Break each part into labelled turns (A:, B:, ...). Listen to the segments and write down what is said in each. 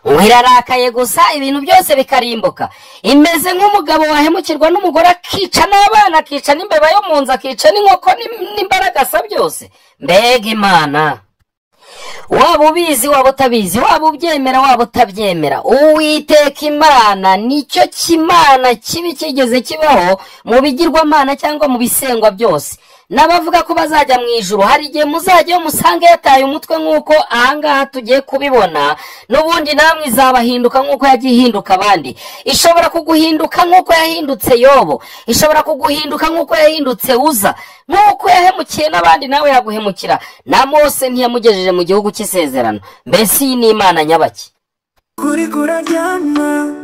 A: wirarakaye gusa ibintu byose bikarimbuka. Imeze nk'umugabo wahemukirwa n'umugore akica n'abana, akica n'imbeba yo mu nzu, akica n'inkoko n'imbaragasa byose. Mbega Imana! Waba ubizi waba utabizi, waba ubyemera waba utabyemera, Uwiteka Imana nicyo kimana kibi kigeze kibaho mu bigirwamana cyangwa mu bisengwa byose. N'abavuga ko bazajya mu ijuru, hari igihe muzajyayo musange yataye umutwe nk'uko ahangaha tugiye kubibona, n'ubundi namwe izabahinduka nk'uko yagiye ihinduka abandi. Ishobora kuguhinduka nk'uko yahindutse Yobo, ishobora kuguhinduka nk'uko yahindutse Uza, nk'uko yahemukiye n'abandi nawe yaguhemukira. Na Mose ntiyamugejeje mu gihugu cy'isezerano. Mbese iyi ni Imana nyabaki?
B: Kuri kuraryama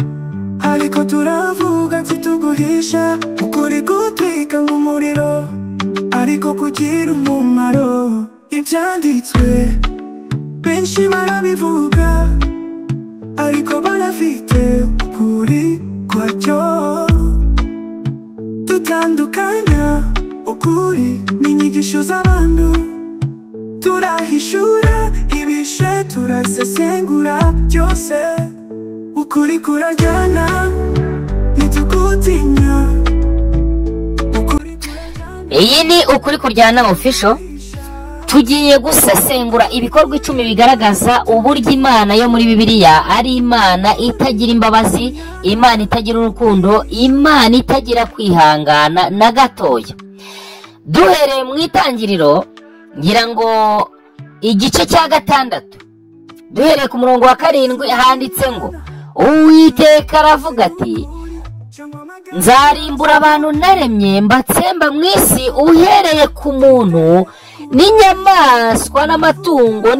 B: ariko turavuga ntituguhisha, ukuri gutwika nk'umuriro ariko kugira umumaro. Ibyanditswe benshi barabivuga ariko barafite ukuri kwacyo. Tutandukanya ukuri n'inyigisho z'abantu, turahishura ibishe turasesengura byose. Ukuri kurajyana ntitukutinya.
A: Iyi ni Ukuri Kuryana official. Tugiye gusesengura ibikorwa 10 bigaragaza uburyo Imana yo muri Bibiliya ari Imana itagira imbabazi, Imana itagira urukundo, Imana itagira kwihangana na gatoya. Duhereye mu itangiriro, ngira ngo igice cya 6, duhereye ku murongo wa 7 handitse ngo Uwiteka aravuga ati, nzarimbura abantu naremye mbatsemba mu isi, uhereye ku muntu n'inyamaswa n'amatungo